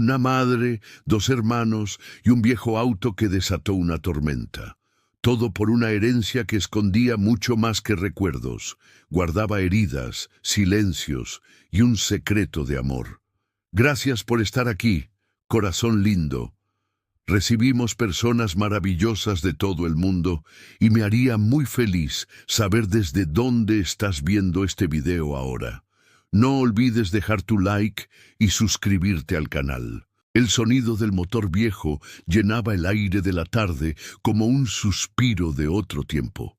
una madre, 2 hermanos y un viejo auto que desató una tormenta. Todo por una herencia que escondía mucho más que recuerdos, guardaba heridas, silencios y un secreto de amor. Gracias por estar aquí, corazón lindo. Recibimos personas maravillosas de todo el mundo y me haría muy feliz saber desde dónde estás viendo este video ahora. No olvides dejar tu like y suscribirte al canal. El sonido del motor viejo llenaba el aire de la tarde como un suspiro de otro tiempo.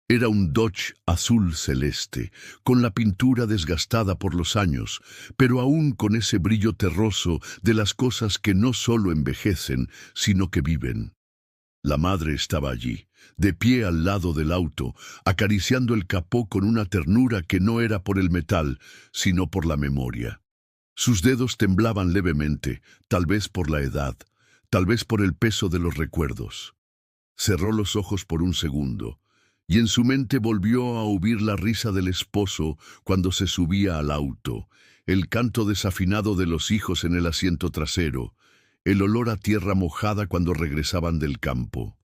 Era un Dodge azul celeste, con la pintura desgastada por los años, pero aún con ese brillo terroso de las cosas que no solo envejecen, sino que viven. La madre estaba allí, de pie al lado del auto, acariciando el capó con una ternura que no era por el metal, sino por la memoria. Sus dedos temblaban levemente, tal vez por la edad, tal vez por el peso de los recuerdos. Cerró los ojos por un segundo, y en su mente volvió a oír la risa del esposo cuando se subía al auto, el canto desafinado de los hijos en el asiento trasero, el olor a tierra mojada cuando regresaban del campo.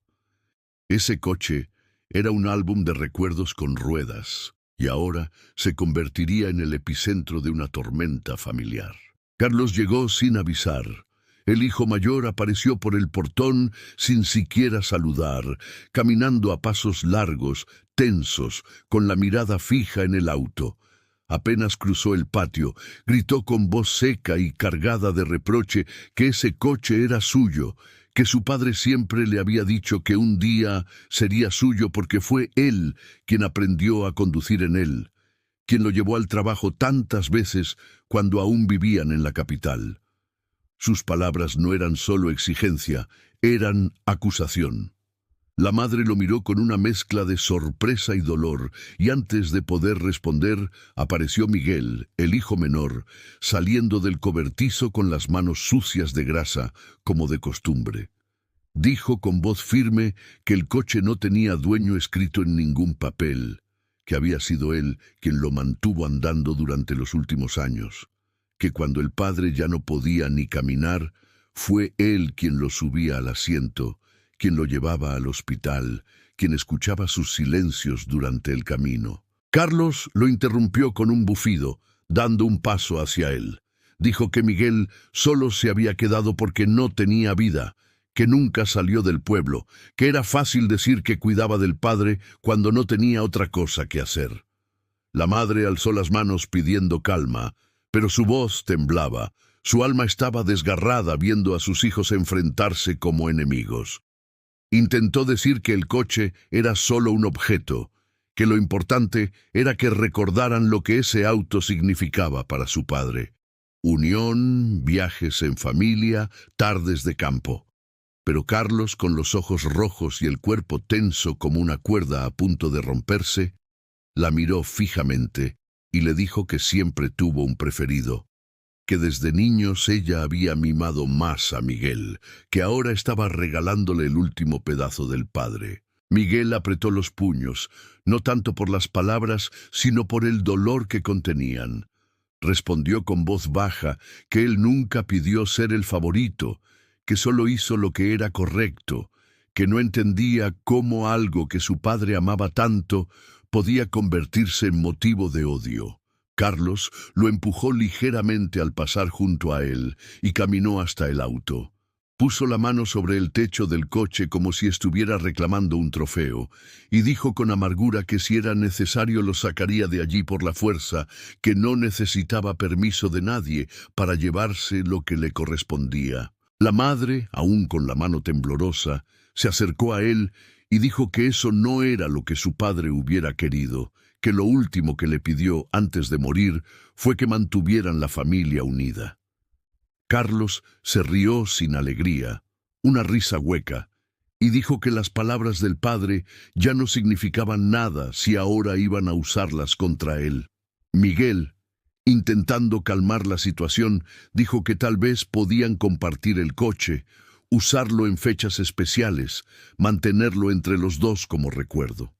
Ese coche era un álbum de recuerdos con ruedas, y ahora se convertiría en el epicentro de una tormenta familiar. Carlos llegó sin avisar. El hijo mayor apareció por el portón sin siquiera saludar, caminando a pasos largos, tensos, con la mirada fija en el auto. Apenas cruzó el patio, gritó con voz seca y cargada de reproche que ese coche era suyo, que su padre siempre le había dicho que un día sería suyo porque fue él quien aprendió a conducir en él, quien lo llevó al trabajo tantas veces cuando aún vivían en la capital. Sus palabras no eran solo exigencia, eran acusación. La madre lo miró con una mezcla de sorpresa y dolor, y antes de poder responder, apareció Miguel, el hijo menor, saliendo del cobertizo con las manos sucias de grasa, como de costumbre. Dijo con voz firme que el coche no tenía dueño escrito en ningún papel, que había sido él quien lo mantuvo andando durante los últimos años, que cuando el padre ya no podía ni caminar, fue él quien lo subía al asiento, quien lo llevaba al hospital, quien escuchaba sus silencios durante el camino. Carlos lo interrumpió con un bufido, dando un paso hacia él. Dijo que Miguel solo se había quedado porque no tenía vida, que nunca salió del pueblo, que era fácil decir que cuidaba del padre cuando no tenía otra cosa que hacer. La madre alzó las manos pidiendo calma, pero su voz temblaba, su alma estaba desgarrada viendo a sus hijos enfrentarse como enemigos. Intentó decir que el coche era solo un objeto, que lo importante era que recordaran lo que ese auto significaba para su padre. Unión, viajes en familia, tardes de campo. Pero Carlos, con los ojos rojos y el cuerpo tenso como una cuerda a punto de romperse, la miró fijamente y le dijo que siempre tuvo un preferido, que desde niños ella había mimado más a Miguel, que ahora estaba regalándole el último pedazo del padre. Miguel apretó los puños, no tanto por las palabras, sino por el dolor que contenían. Respondió con voz baja que él nunca pidió ser el favorito, que solo hizo lo que era correcto, que no entendía cómo algo que su padre amaba tanto podía convertirse en motivo de odio. Carlos lo empujó ligeramente al pasar junto a él y caminó hasta el auto. Puso la mano sobre el techo del coche como si estuviera reclamando un trofeo, y dijo con amargura que si era necesario lo sacaría de allí por la fuerza, que no necesitaba permiso de nadie para llevarse lo que le correspondía. La madre, aún con la mano temblorosa, se acercó a él y dijo que eso no era lo que su padre hubiera querido, que lo último que le pidió antes de morir fue que mantuvieran la familia unida. Carlos se rió sin alegría, una risa hueca, y dijo que las palabras del padre ya no significaban nada si ahora iban a usarlas contra él. Miguel, intentando calmar la situación, dijo que tal vez podían compartir el coche, usarlo en fechas especiales, mantenerlo entre los dos como recuerdo.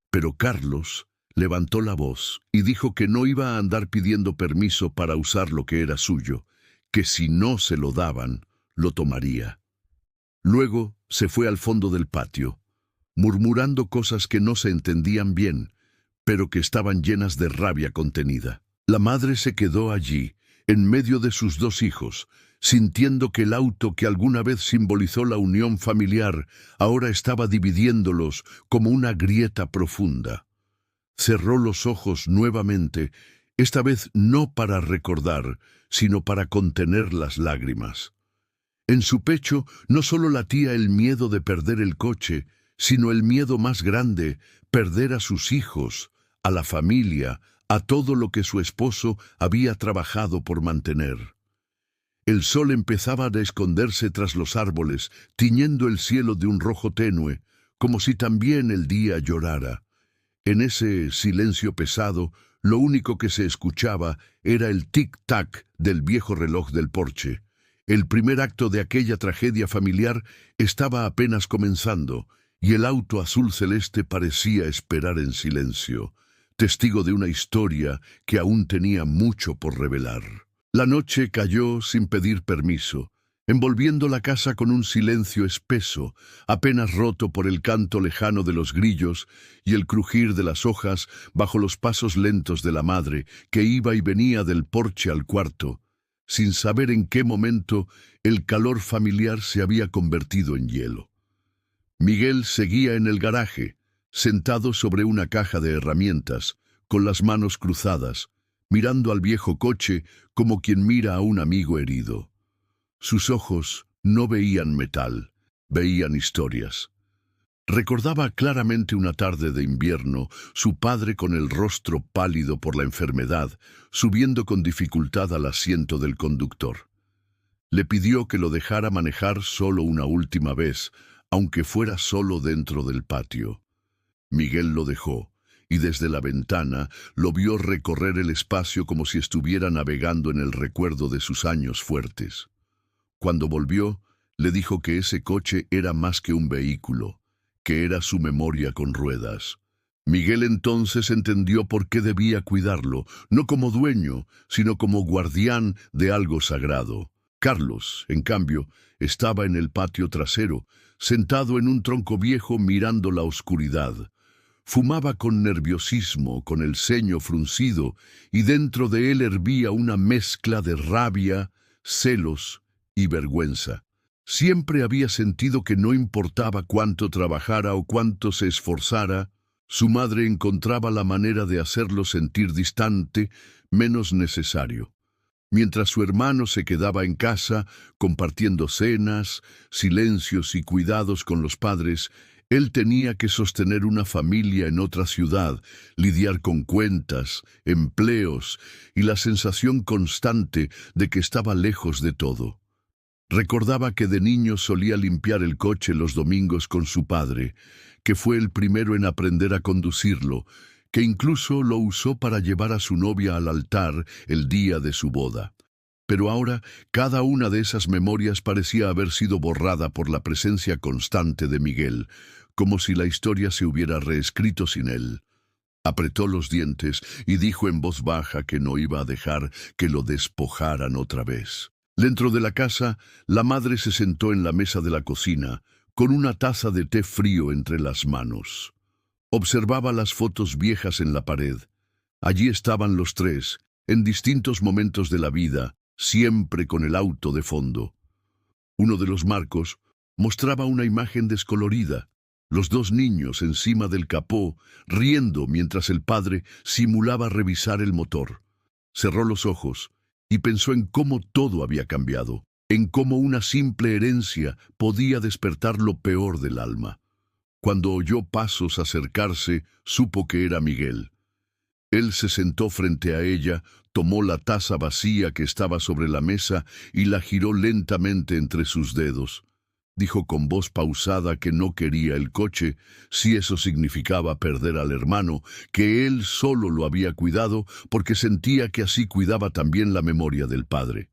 Pero Carlos levantó la voz y dijo que no iba a andar pidiendo permiso para usar lo que era suyo, que si no se lo daban, lo tomaría. Luego se fue al fondo del patio, murmurando cosas que no se entendían bien, pero que estaban llenas de rabia contenida. La madre se quedó allí, en medio de sus dos hijos, sintiendo que el auto que alguna vez simbolizó la unión familiar ahora estaba dividiéndolos como una grieta profunda. Cerró los ojos nuevamente, esta vez no para recordar, sino para contener las lágrimas. En su pecho no solo latía el miedo de perder el coche, sino el miedo más grande, perder a sus hijos, a la familia, a todo lo que su esposo había trabajado por mantener. El sol empezaba a esconderse tras los árboles, tiñendo el cielo de un rojo tenue, como si también el día llorara. En ese silencio pesado, lo único que se escuchaba era el tic-tac del viejo reloj del porche. El primer acto de aquella tragedia familiar estaba apenas comenzando, y el auto azul celeste parecía esperar en silencio, testigo de una historia que aún tenía mucho por revelar. La noche cayó sin pedir permiso, envolviendo la casa con un silencio espeso, apenas roto por el canto lejano de los grillos y el crujir de las hojas bajo los pasos lentos de la madre, que iba y venía del porche al cuarto, sin saber en qué momento el calor familiar se había convertido en hielo. Miguel seguía en el garaje, sentado sobre una caja de herramientas, con las manos cruzadas, mirando al viejo coche como quien mira a un amigo herido. Sus ojos no veían metal, veían historias. Recordaba claramente una tarde de invierno, su padre con el rostro pálido por la enfermedad, subiendo con dificultad al asiento del conductor. Le pidió que lo dejara manejar solo una última vez, aunque fuera solo dentro del patio. Miguel lo dejó, y desde la ventana lo vio recorrer el espacio como si estuviera navegando en el recuerdo de sus años fuertes. Cuando volvió, le dijo que ese coche era más que un vehículo, que era su memoria con ruedas. Miguel entonces entendió por qué debía cuidarlo, no como dueño, sino como guardián de algo sagrado. Carlos, en cambio, estaba en el patio trasero, sentado en un tronco viejo mirando la oscuridad. Fumaba con nerviosismo, con el ceño fruncido, y dentro de él hervía una mezcla de rabia, celos y vergüenza. Siempre había sentido que no importaba cuánto trabajara o cuánto se esforzara, su madre encontraba la manera de hacerlo sentir distante, menos necesario. Mientras su hermano se quedaba en casa, compartiendo cenas, silencios y cuidados con los padres, él tenía que sostener una familia en otra ciudad, lidiar con cuentas, empleos y la sensación constante de que estaba lejos de todo. Recordaba que de niño solía limpiar el coche los domingos con su padre, que fue el primero en aprender a conducirlo, que incluso lo usó para llevar a su novia al altar el día de su boda. Pero ahora cada una de esas memorias parecía haber sido borrada por la presencia constante de Miguel, como si la historia se hubiera reescrito sin él. Apretó los dientes y dijo en voz baja que no iba a dejar que lo despojaran otra vez. Dentro de la casa, la madre se sentó en la mesa de la cocina, con una taza de té frío entre las manos. Observaba las fotos viejas en la pared. Allí estaban los tres, en distintos momentos de la vida, siempre con el auto de fondo. Uno de los marcos mostraba una imagen descolorida, los dos niños encima del capó, riendo mientras el padre simulaba revisar el motor. Cerró los ojos y pensó en cómo todo había cambiado, en cómo una simple herencia podía despertar lo peor del alma. Cuando oyó pasos acercarse, supo que era Miguel. Él se sentó frente a ella, tomó la taza vacía que estaba sobre la mesa y la giró lentamente entre sus dedos. Dijo con voz pausada que no quería el coche, si eso significaba perder al hermano, que él solo lo había cuidado porque sentía que así cuidaba también la memoria del padre.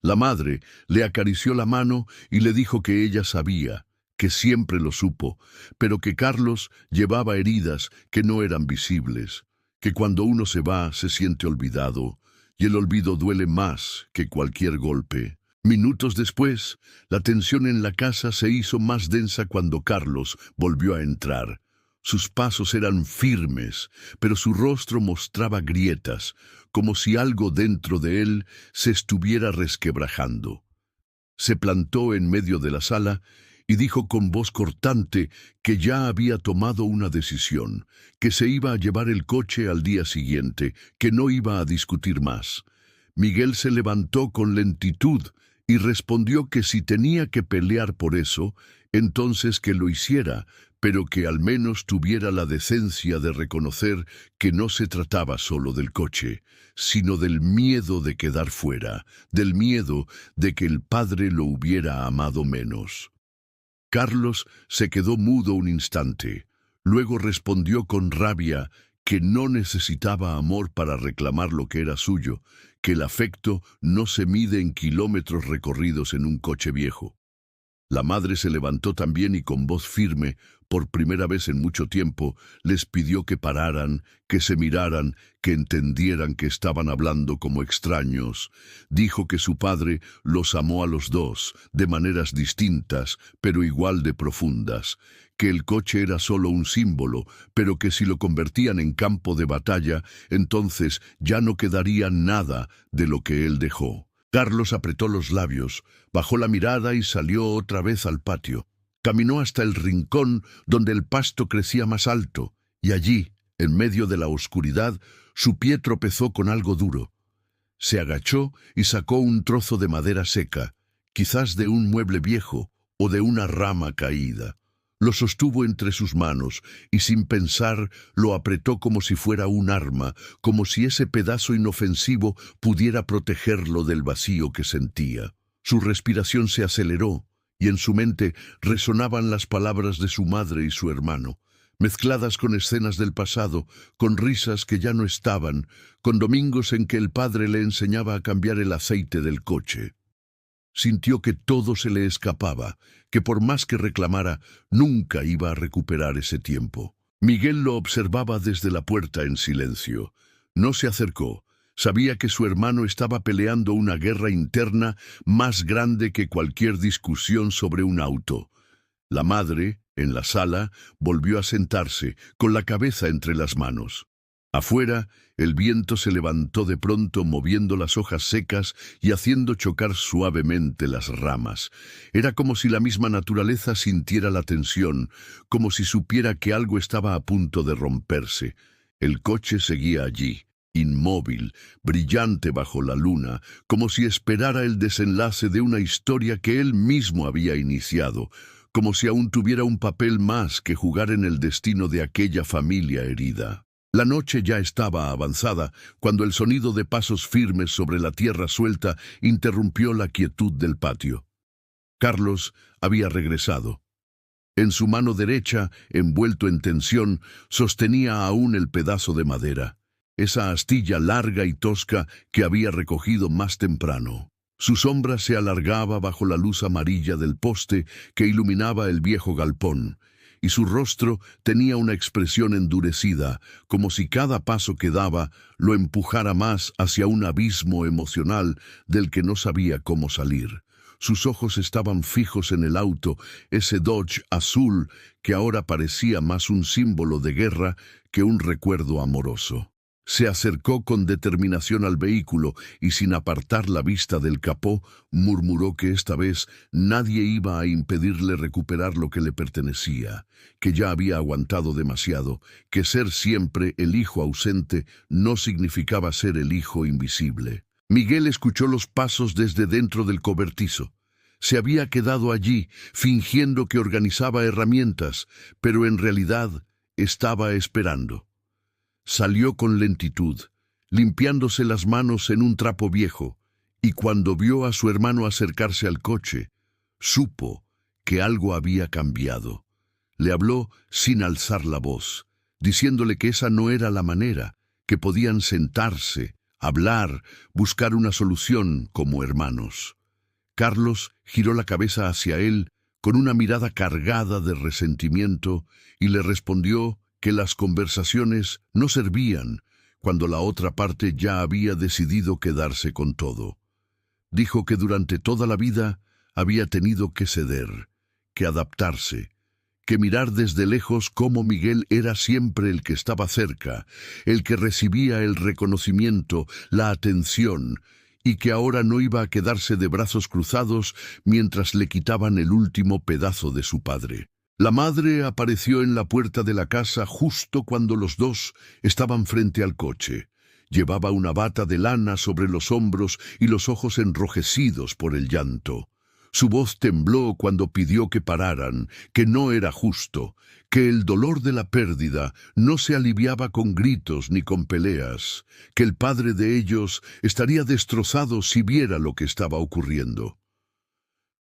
La madre le acarició la mano y le dijo que ella sabía, que siempre lo supo, pero que Carlos llevaba heridas que no eran visibles, que cuando uno se va se siente olvidado, y el olvido duele más que cualquier golpe. Minutos después, la tensión en la casa se hizo más densa cuando Carlos volvió a entrar. Sus pasos eran firmes, pero su rostro mostraba grietas, como si algo dentro de él se estuviera resquebrajando. Se plantó en medio de la sala y dijo con voz cortante que ya había tomado una decisión, que se iba a llevar el coche al día siguiente, que no iba a discutir más. Miguel se levantó con lentitud y respondió que si tenía que pelear por eso, entonces que lo hiciera, pero que al menos tuviera la decencia de reconocer que no se trataba solo del coche, sino del miedo de quedar fuera, del miedo de que el padre lo hubiera amado menos. Carlos se quedó mudo un instante, luego respondió con rabia que no necesitaba amor para reclamar lo que era suyo, que el afecto no se mide en kilómetros recorridos en un coche viejo. La madre se levantó también y con voz firme, por primera vez en mucho tiempo, les pidió que pararan, que se miraran, que entendieran que estaban hablando como extraños. Dijo que su padre los amó a los dos, de maneras distintas, pero igual de profundas, que el coche era solo un símbolo, pero que si lo convertían en campo de batalla, entonces ya no quedaría nada de lo que él dejó. Carlos apretó los labios, bajó la mirada y salió otra vez al patio. Caminó hasta el rincón donde el pasto crecía más alto, y allí, en medio de la oscuridad, su pie tropezó con algo duro. Se agachó y sacó un trozo de madera seca, quizás de un mueble viejo o de una rama caída. Lo sostuvo entre sus manos y sin pensar lo apretó como si fuera un arma, como si ese pedazo inofensivo pudiera protegerlo del vacío que sentía. Su respiración se aceleró y en su mente resonaban las palabras de su madre y su hermano, mezcladas con escenas del pasado, con risas que ya no estaban, con domingos en que el padre le enseñaba a cambiar el aceite del coche. Sintió que todo se le escapaba, que por más que reclamara, nunca iba a recuperar ese tiempo. Miguel lo observaba desde la puerta en silencio. No se acercó. Sabía que su hermano estaba peleando una guerra interna más grande que cualquier discusión sobre un auto. La madre, en la sala, volvió a sentarse, con la cabeza entre las manos. Afuera, el viento se levantó de pronto moviendo las hojas secas y haciendo chocar suavemente las ramas. Era como si la misma naturaleza sintiera la tensión, como si supiera que algo estaba a punto de romperse. El coche seguía allí, inmóvil, brillante bajo la luna, como si esperara el desenlace de una historia que él mismo había iniciado, como si aún tuviera un papel más que jugar en el destino de aquella familia herida. La noche ya estaba avanzada cuando el sonido de pasos firmes sobre la tierra suelta interrumpió la quietud del patio. Carlos había regresado. En su mano derecha, envuelto en tensión, sostenía aún el pedazo de madera, esa astilla larga y tosca que había recogido más temprano. Su sombra se alargaba bajo la luz amarilla del poste que iluminaba el viejo galpón, y su rostro tenía una expresión endurecida, como si cada paso que daba lo empujara más hacia un abismo emocional del que no sabía cómo salir. Sus ojos estaban fijos en el auto, ese Dodge azul que ahora parecía más un símbolo de guerra que un recuerdo amoroso. Se acercó con determinación al vehículo y sin apartar la vista del capó, murmuró que esta vez nadie iba a impedirle recuperar lo que le pertenecía, que ya había aguantado demasiado, que ser siempre el hijo ausente no significaba ser el hijo invisible. Miguel escuchó los pasos desde dentro del cobertizo. Se había quedado allí, fingiendo que organizaba herramientas, pero en realidad estaba esperando. Salió con lentitud, limpiándose las manos en un trapo viejo, y cuando vio a su hermano acercarse al coche, supo que algo había cambiado. Le habló sin alzar la voz, diciéndole que esa no era la manera, que podían sentarse, hablar, buscar una solución como hermanos. Carlos giró la cabeza hacia él con una mirada cargada de resentimiento y le respondió que las conversaciones no servían cuando la otra parte ya había decidido quedarse con todo. Dijo que durante toda la vida había tenido que ceder, que adaptarse, que mirar desde lejos cómo Miguel era siempre el que estaba cerca, el que recibía el reconocimiento, la atención, y que ahora no iba a quedarse de brazos cruzados mientras le quitaban el último pedazo de su padre. La madre apareció en la puerta de la casa justo cuando los dos estaban frente al coche. Llevaba una bata de lana sobre los hombros y los ojos enrojecidos por el llanto. Su voz tembló cuando pidió que pararan, que no era justo, que el dolor de la pérdida no se aliviaba con gritos ni con peleas, que el padre de ellos estaría destrozado si viera lo que estaba ocurriendo.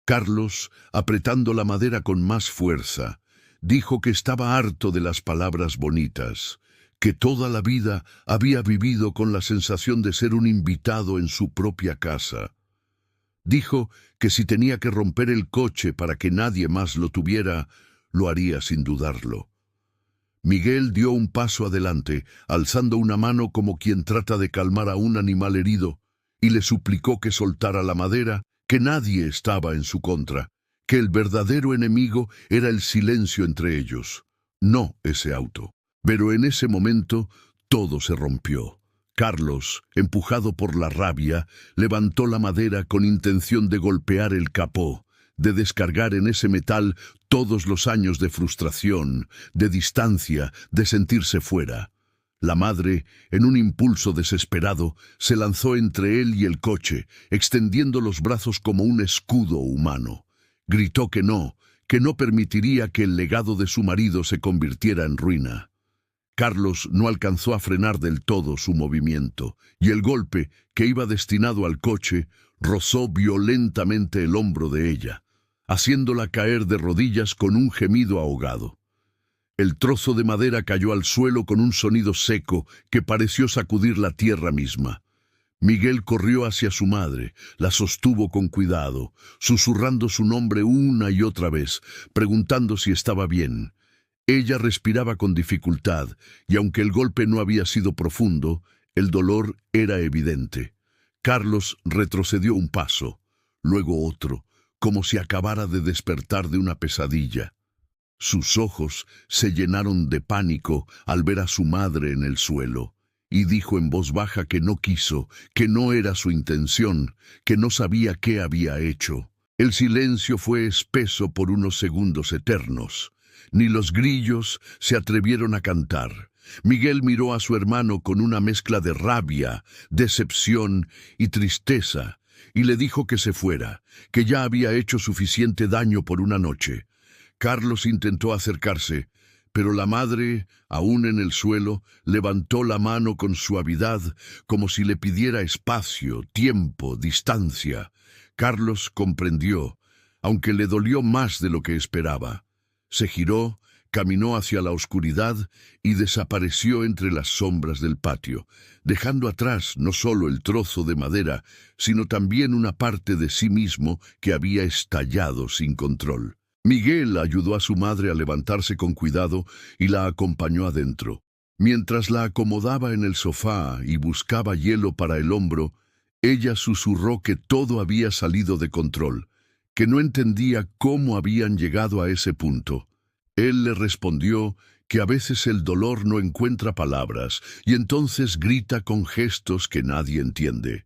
Carlos, apretando la madera con más fuerza, dijo que estaba harto de las palabras bonitas, que toda la vida había vivido con la sensación de ser un invitado en su propia casa. Dijo que si tenía que romper el coche para que nadie más lo tuviera, lo haría sin dudarlo. Miguel dio un paso adelante, alzando una mano como quien trata de calmar a un animal herido, y le suplicó que soltara la madera, que nadie estaba en su contra, que el verdadero enemigo era el silencio entre ellos, no ese auto. Pero en ese momento todo se rompió. Carlos, empujado por la rabia, levantó la madera con intención de golpear el capó, de descargar en ese metal todos los años de frustración, de distancia, de sentirse fuera. La madre, en un impulso desesperado, se lanzó entre él y el coche, extendiendo los brazos como un escudo humano. Gritó que no permitiría que el legado de su marido se convirtiera en ruina. Carlos no alcanzó a frenar del todo su movimiento, y el golpe, que iba destinado al coche, rozó violentamente el hombro de ella, haciéndola caer de rodillas con un gemido ahogado. El trozo de madera cayó al suelo con un sonido seco que pareció sacudir la tierra misma. Miguel corrió hacia su madre, la sostuvo con cuidado, susurrando su nombre una y otra vez, preguntando si estaba bien. Ella respiraba con dificultad, y aunque el golpe no había sido profundo, el dolor era evidente. Carlos retrocedió un paso, luego otro, como si acabara de despertar de una pesadilla. Sus ojos se llenaron de pánico al ver a su madre en el suelo, y dijo en voz baja que no quiso, que no era su intención, que no sabía qué había hecho. El silencio fue espeso por unos segundos eternos. Ni los grillos se atrevieron a cantar. Miguel miró a su hermano con una mezcla de rabia, decepción y tristeza, y le dijo que se fuera, que ya había hecho suficiente daño por una noche. Carlos intentó acercarse, pero la madre, aún en el suelo, levantó la mano con suavidad, como si le pidiera espacio, tiempo, distancia. Carlos comprendió, aunque le dolió más de lo que esperaba. Se giró, caminó hacia la oscuridad y desapareció entre las sombras del patio, dejando atrás no solo el trozo de madera, sino también una parte de sí mismo que había estallado sin control. Miguel ayudó a su madre a levantarse con cuidado y la acompañó adentro. Mientras la acomodaba en el sofá y buscaba hielo para el hombro, ella susurró que todo había salido de control, que no entendía cómo habían llegado a ese punto. Él le respondió que a veces el dolor no encuentra palabras y entonces grita con gestos que nadie entiende.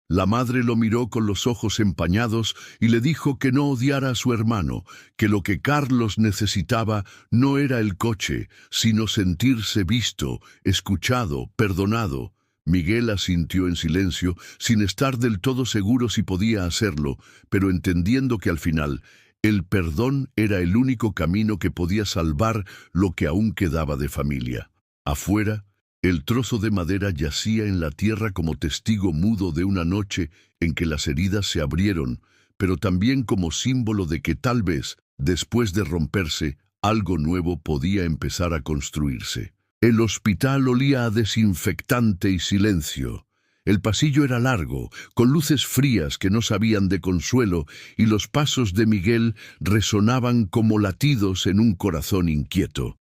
La madre lo miró con los ojos empañados y le dijo que no odiara a su hermano, que lo que Carlos necesitaba no era el coche, sino sentirse visto, escuchado, perdonado. Miguel asintió en silencio, sin estar del todo seguro si podía hacerlo, pero entendiendo que al final el perdón era el único camino que podía salvar lo que aún quedaba de familia. Afuera, el trozo de madera yacía en la tierra como testigo mudo de una noche en que las heridas se abrieron, pero también como símbolo de que tal vez, después de romperse, algo nuevo podía empezar a construirse. El hospital olía a desinfectante y silencio. El pasillo era largo, con luces frías que no sabían de consuelo, y los pasos de Miguel resonaban como latidos en un corazón inquieto.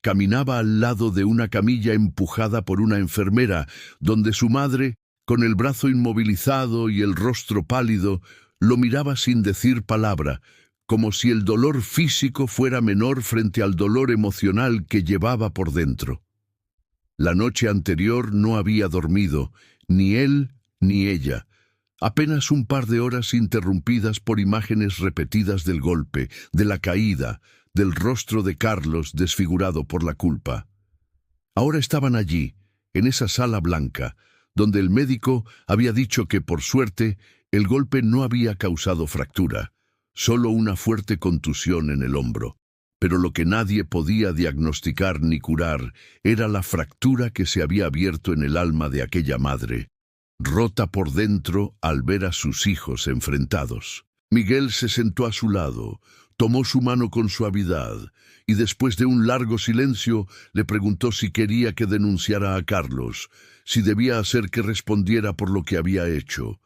Caminaba al lado de una camilla empujada por una enfermera, donde su madre, con el brazo inmovilizado y el rostro pálido, lo miraba sin decir palabra, como si el dolor físico fuera menor frente al dolor emocional que llevaba por dentro. La noche anterior no había dormido, ni él ni ella. Apenas un par de horas interrumpidas por imágenes repetidas del golpe, de la caída, del rostro de Carlos desfigurado por la culpa. Ahora estaban allí, en esa sala blanca, donde el médico había dicho que, por suerte, el golpe no había causado fractura, solo una fuerte contusión en el hombro. Pero lo que nadie podía diagnosticar ni curar era la fractura que se había abierto en el alma de aquella madre, rota por dentro al ver a sus hijos enfrentados. Miguel se sentó a su lado, tomó su mano con suavidad y después de un largo silencio le preguntó si quería que denunciara a Carlos, si debía hacer que respondiera por lo que había hecho.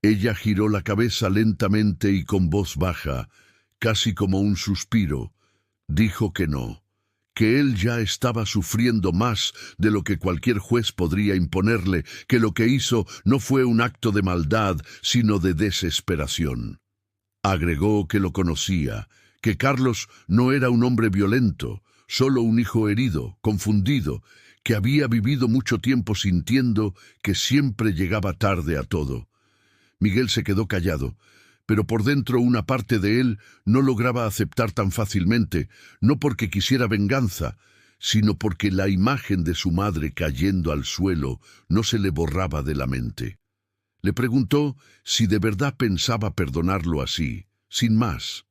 Ella giró la cabeza lentamente y con voz baja, casi como un suspiro, dijo que no, que él ya estaba sufriendo más de lo que cualquier juez podría imponerle, que lo que hizo no fue un acto de maldad, sino de desesperación. Agregó que lo conocía, que Carlos no era un hombre violento, solo un hijo herido, confundido, que había vivido mucho tiempo sintiendo que siempre llegaba tarde a todo. Miguel se quedó callado, pero por dentro una parte de él no lograba aceptar tan fácilmente, no porque quisiera venganza, sino porque la imagen de su madre cayendo al suelo no se le borraba de la mente. Le preguntó si de verdad pensaba perdonarlo así, sin más,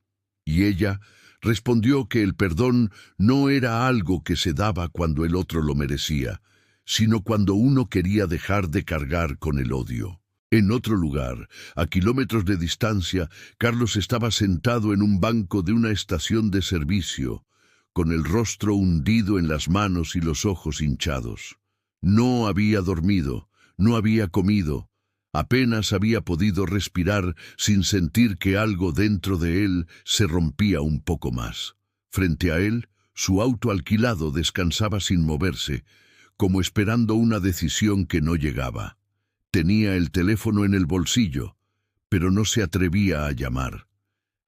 y ella respondió que el perdón no era algo que se daba cuando el otro lo merecía, sino cuando uno quería dejar de cargar con el odio. En otro lugar, a kilómetros de distancia, Carlos estaba sentado en un banco de una estación de servicio, con el rostro hundido en las manos y los ojos hinchados. No había dormido, no había comido, apenas había podido respirar sin sentir que algo dentro de él se rompía un poco más. Frente a él, su auto alquilado descansaba sin moverse, como esperando una decisión que no llegaba. Tenía el teléfono en el bolsillo, pero no se atrevía a llamar.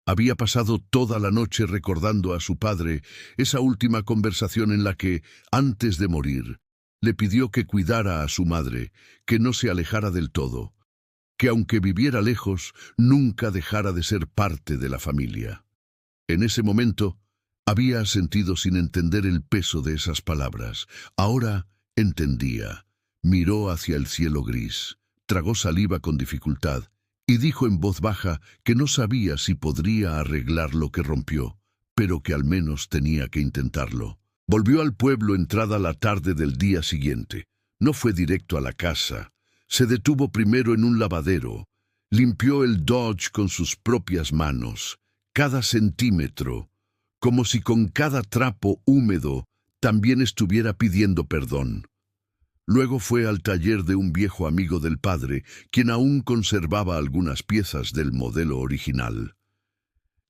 Había pasado toda la noche recordando a su padre esa última conversación en la que, antes de morir, le pidió que cuidara a su madre, que no se alejara del todo, que aunque viviera lejos, nunca dejara de ser parte de la familia. En ese momento, había sentido sin entender el peso de esas palabras. Ahora entendía. Miró hacia el cielo gris, tragó saliva con dificultad y dijo en voz baja que no sabía si podría arreglar lo que rompió, pero que al menos tenía que intentarlo. Volvió al pueblo entrada la tarde del día siguiente. No fue directo a la casa. Se detuvo primero en un lavadero. Limpió el Dodge con sus propias manos, cada centímetro, como si con cada trapo húmedo también estuviera pidiendo perdón. Luego fue al taller de un viejo amigo del padre, quien aún conservaba algunas piezas del modelo original.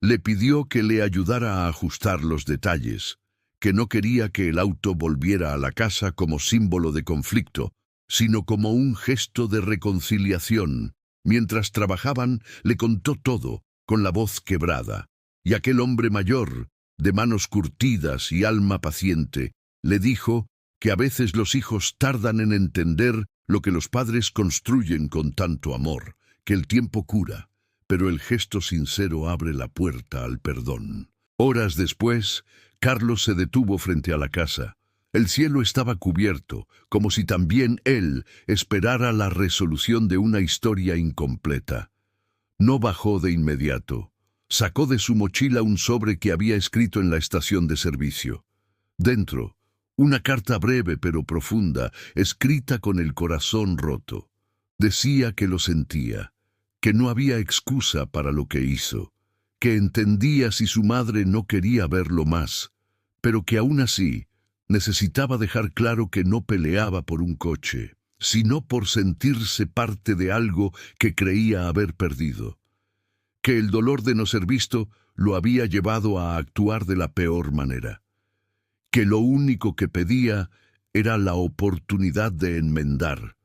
Le pidió que le ayudara a ajustar los detalles, que no quería que el auto volviera a la casa como símbolo de conflicto, sino como un gesto de reconciliación. Mientras trabajaban, le contó todo, con la voz quebrada, y aquel hombre mayor, de manos curtidas y alma paciente, le dijo que a veces los hijos tardan en entender lo que los padres construyen con tanto amor, que el tiempo cura, pero el gesto sincero abre la puerta al perdón. Horas después, Carlos se detuvo frente a la casa. El cielo estaba cubierto, como si también él esperara la resolución de una historia incompleta. No bajó de inmediato. Sacó de su mochila un sobre que había escrito en la estación de servicio. Dentro, una carta breve pero profunda, escrita con el corazón roto. Decía que lo sentía, que no había excusa para lo que hizo, que entendía si su madre no quería verlo más, pero que aún así necesitaba dejar claro que no peleaba por un coche, sino por sentirse parte de algo que creía haber perdido, que el dolor de no ser visto lo había llevado a actuar de la peor manera, que lo único que pedía era la oportunidad de enmendar,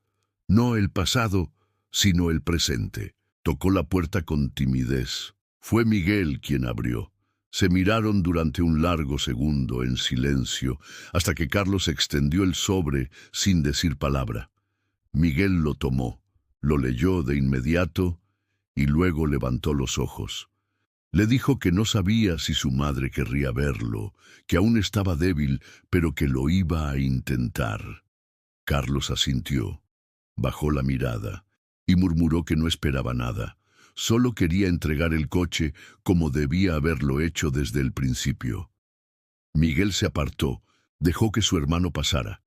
no el pasado, sino el presente. Tocó la puerta con timidez. Fue Miguel quien abrió. Se miraron durante un largo segundo en silencio, hasta que Carlos extendió el sobre sin decir palabra. Miguel lo tomó, lo leyó de inmediato y luego levantó los ojos. Le dijo que no sabía si su madre querría verlo, que aún estaba débil, pero que lo iba a intentar. Carlos asintió, bajó la mirada y murmuró que no esperaba nada. Solo quería entregar el coche como debía haberlo hecho desde el principio. Miguel se apartó, dejó que su hermano pasara.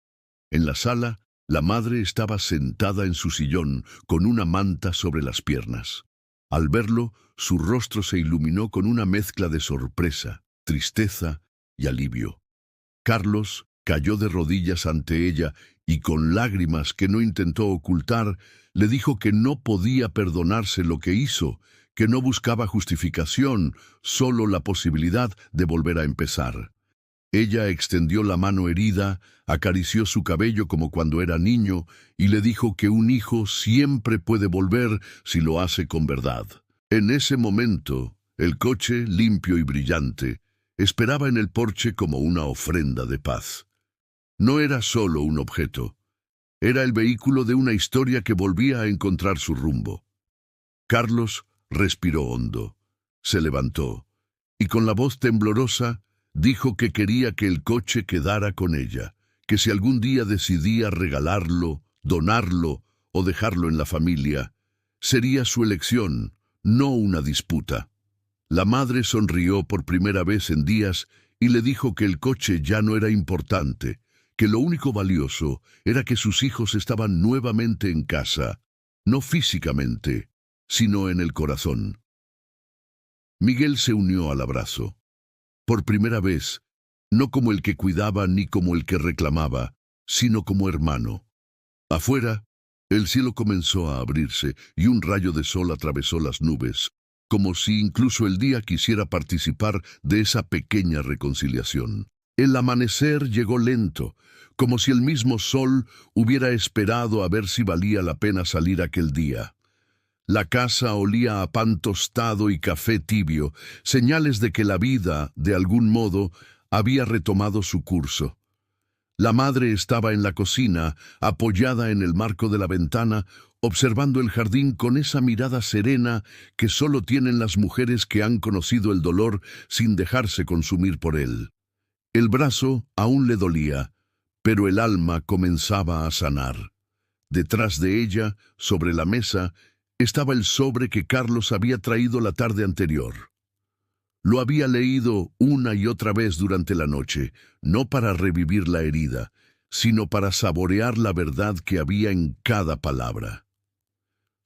En la sala, la madre estaba sentada en su sillón con una manta sobre las piernas. Al verlo, su rostro se iluminó con una mezcla de sorpresa, tristeza y alivio. Carlos cayó de rodillas ante ella y con lágrimas que no intentó ocultar, le dijo que no podía perdonarse lo que hizo, que no buscaba justificación, solo la posibilidad de volver a empezar. Ella extendió la mano herida, acarició su cabello como cuando era niño y le dijo que un hijo siempre puede volver si lo hace con verdad. En ese momento, el coche, limpio y brillante, esperaba en el porche como una ofrenda de paz. No era solo un objeto, era el vehículo de una historia que volvía a encontrar su rumbo. Carlos respiró hondo, se levantó y con la voz temblorosa dijo que quería que el coche quedara con ella, que si algún día decidía regalarlo, donarlo o dejarlo en la familia, sería su elección, no una disputa. La madre sonrió por primera vez en días y le dijo que el coche ya no era importante, que lo único valioso era que sus hijos estaban nuevamente en casa, no físicamente, sino en el corazón. Miguel se unió al abrazo. Por primera vez, no como el que cuidaba ni como el que reclamaba, sino como hermano. Afuera, el cielo comenzó a abrirse y un rayo de sol atravesó las nubes, como si incluso el día quisiera participar de esa pequeña reconciliación. El amanecer llegó lento, como si el mismo sol hubiera esperado a ver si valía la pena salir aquel día. La casa olía a pan tostado y café tibio, señales de que la vida, de algún modo, había retomado su curso. La madre estaba en la cocina, apoyada en el marco de la ventana, observando el jardín con esa mirada serena que solo tienen las mujeres que han conocido el dolor sin dejarse consumir por él. El brazo aún le dolía, pero el alma comenzaba a sanar. Detrás de ella, sobre la mesa, estaba el sobre que Carlos había traído la tarde anterior. Lo había leído una y otra vez durante la noche, no para revivir la herida, sino para saborear la verdad que había en cada palabra.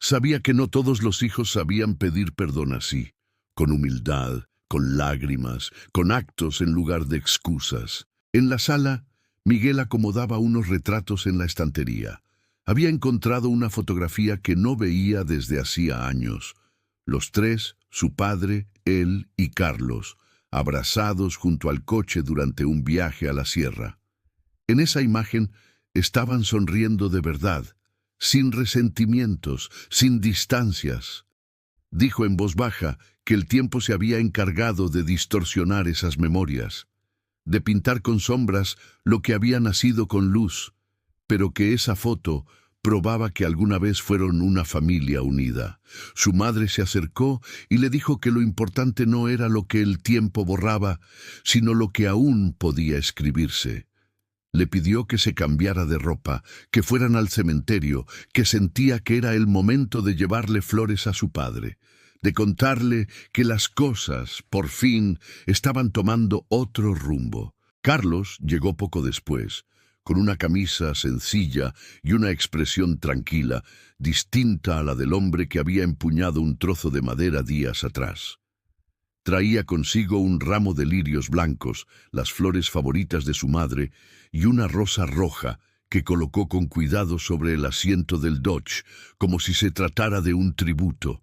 Sabía que no todos los hijos sabían pedir perdón así, con humildad, con lágrimas, con actos en lugar de excusas. En la sala, Miguel acomodaba unos retratos en la estantería. Había encontrado una fotografía que no veía desde hacía años. Los tres, su padre, él y Carlos, abrazados junto al coche durante un viaje a la sierra. En esa imagen estaban sonriendo de verdad, sin resentimientos, sin distancias. Dijo en voz baja que el tiempo se había encargado de distorsionar esas memorias, de pintar con sombras lo que había nacido con luz, pero que esa foto probaba que alguna vez fueron una familia unida. Su madre se acercó y le dijo que lo importante no era lo que el tiempo borraba, sino lo que aún podía escribirse. Le pidió que se cambiara de ropa, que fueran al cementerio, que sentía que era el momento de llevarle flores a su padre, de contarle que las cosas, por fin, estaban tomando otro rumbo. Carlos llegó poco después, con una camisa sencilla y una expresión tranquila, distinta a la del hombre que había empuñado un trozo de madera días atrás. Traía consigo un ramo de lirios blancos, las flores favoritas de su madre, y una rosa roja que colocó con cuidado sobre el asiento del Dodge, como si se tratara de un tributo.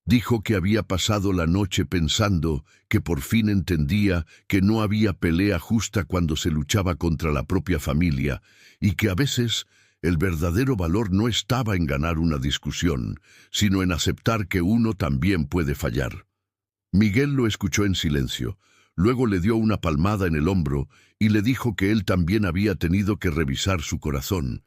Dijo que había pasado la noche pensando que por fin entendía que no había pelea justa cuando se luchaba contra la propia familia y que a veces el verdadero valor no estaba en ganar una discusión, sino en aceptar que uno también puede fallar. Miguel lo escuchó en silencio, luego le dio una palmada en el hombro y le dijo que él también había tenido que revisar su corazón,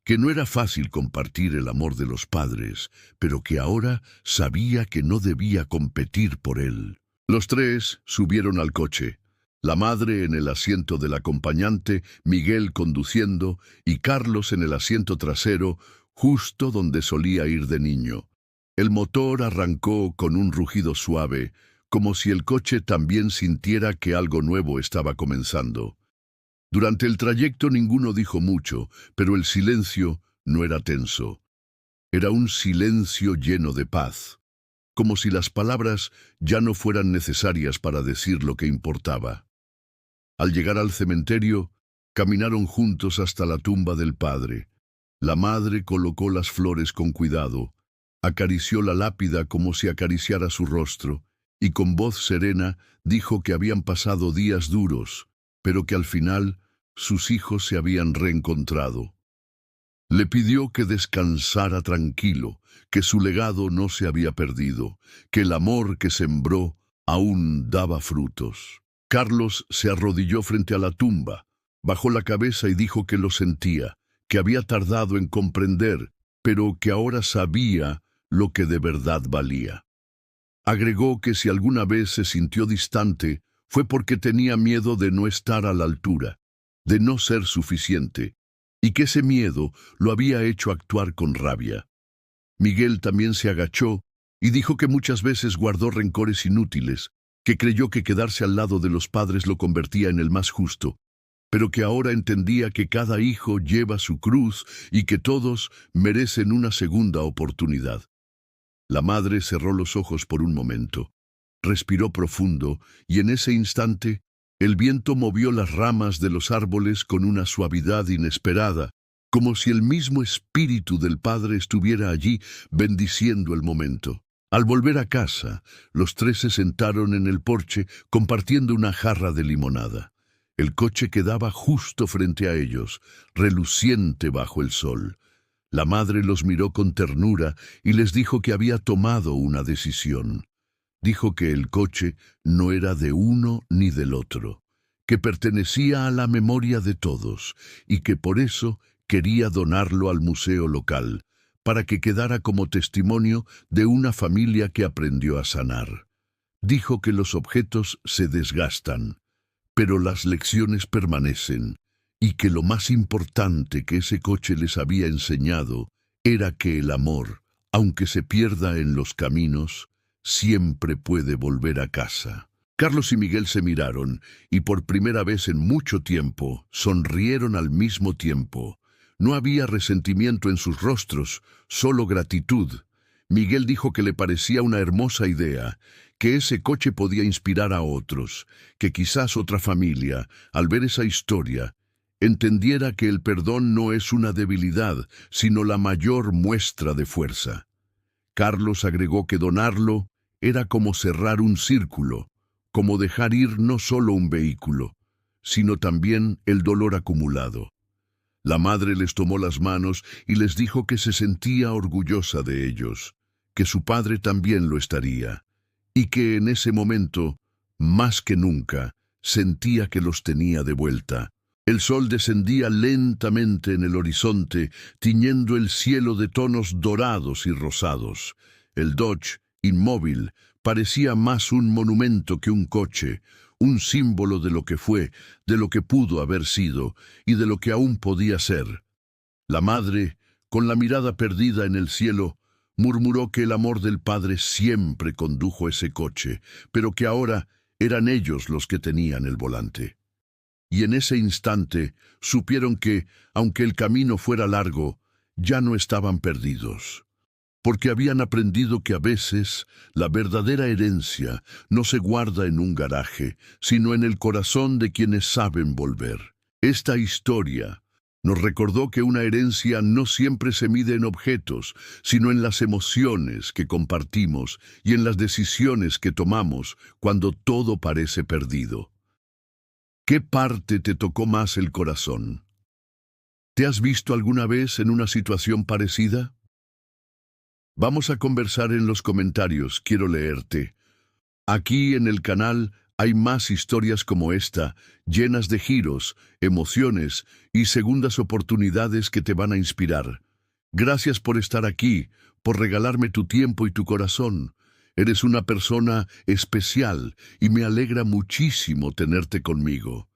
que no era fácil compartir el amor de los padres, pero que ahora sabía que no debía competir por él. Los tres subieron al coche, la madre en el asiento del acompañante, Miguel conduciendo y Carlos en el asiento trasero, justo donde solía ir de niño. El motor arrancó con un rugido suave, como si el coche también sintiera que algo nuevo estaba comenzando. Durante el trayecto ninguno dijo mucho, pero el silencio no era tenso. Era un silencio lleno de paz, como si las palabras ya no fueran necesarias para decir lo que importaba. Al llegar al cementerio, caminaron juntos hasta la tumba del padre. La madre colocó las flores con cuidado, acarició la lápida como si acariciara su rostro, y con voz serena dijo que habían pasado días duros, pero que al final sus hijos se habían reencontrado. Le pidió que descansara tranquilo, que su legado no se había perdido, que el amor que sembró aún daba frutos. Carlos se arrodilló frente a la tumba, bajó la cabeza y dijo que lo sentía, que había tardado en comprender, pero que ahora sabía lo que de verdad valía. Agregó que si alguna vez se sintió distante, fue porque tenía miedo de no estar a la altura, de no ser suficiente, y que ese miedo lo había hecho actuar con rabia. Miguel también se agachó y dijo que muchas veces guardó rencores inútiles, que creyó que quedarse al lado de los padres lo convertía en el más justo, pero que ahora entendía que cada hijo lleva su cruz y que todos merecen una segunda oportunidad. La madre cerró los ojos por un momento, respiró profundo y en ese instante el viento movió las ramas de los árboles con una suavidad inesperada, como si el mismo espíritu del padre estuviera allí bendiciendo el momento. Al volver a casa, los tres se sentaron en el porche compartiendo una jarra de limonada. El coche quedaba justo frente a ellos, reluciente bajo el sol. La madre los miró con ternura y les dijo que había tomado una decisión. Dijo que el coche no era de uno ni del otro, que pertenecía a la memoria de todos y que por eso quería donarlo al museo local, para que quedara como testimonio de una familia que aprendió a sanar. Dijo que los objetos se desgastan, pero las lecciones permanecen, y que lo más importante que ese coche les había enseñado era que el amor, aunque se pierda en los caminos, siempre puede volver a casa. Carlos y Miguel se miraron, y por primera vez en mucho tiempo sonrieron al mismo tiempo. No había resentimiento en sus rostros, solo gratitud. Miguel dijo que le parecía una hermosa idea, que ese coche podía inspirar a otros, que quizás otra familia, al ver esa historia, entendiera que el perdón no es una debilidad, sino la mayor muestra de fuerza. Carlos agregó que donarlo era como cerrar un círculo, como dejar ir no solo un vehículo, sino también el dolor acumulado. La madre les tomó las manos y les dijo que se sentía orgullosa de ellos, que su padre también lo estaría, y que en ese momento, más que nunca, sentía que los tenía de vuelta. El sol descendía lentamente en el horizonte, tiñendo el cielo de tonos dorados y rosados. El Dodge, inmóvil, parecía más un monumento que un coche, un símbolo de lo que fue, de lo que pudo haber sido y de lo que aún podía ser. La madre, con la mirada perdida en el cielo, murmuró que el amor del padre siempre condujo ese coche, pero que ahora eran ellos los que tenían el volante. Y en ese instante supieron que, aunque el camino fuera largo, ya no estaban perdidos, porque habían aprendido que a veces la verdadera herencia no se guarda en un garaje, sino en el corazón de quienes saben volver. Esta historia Nos recordó que una herencia no siempre se mide en objetos, sino en las emociones que compartimos y en las decisiones que tomamos cuando todo parece perdido. ¿Qué parte te tocó más el corazón? ¿Te has visto alguna vez en una situación parecida? Vamos a conversar en los comentarios, quiero leerte. Aquí en el canal hay más historias como esta, llenas de giros, emociones y segundas oportunidades que te van a inspirar. Gracias por estar aquí, por regalarme tu tiempo y tu corazón. Eres una persona especial y me alegra muchísimo tenerte conmigo.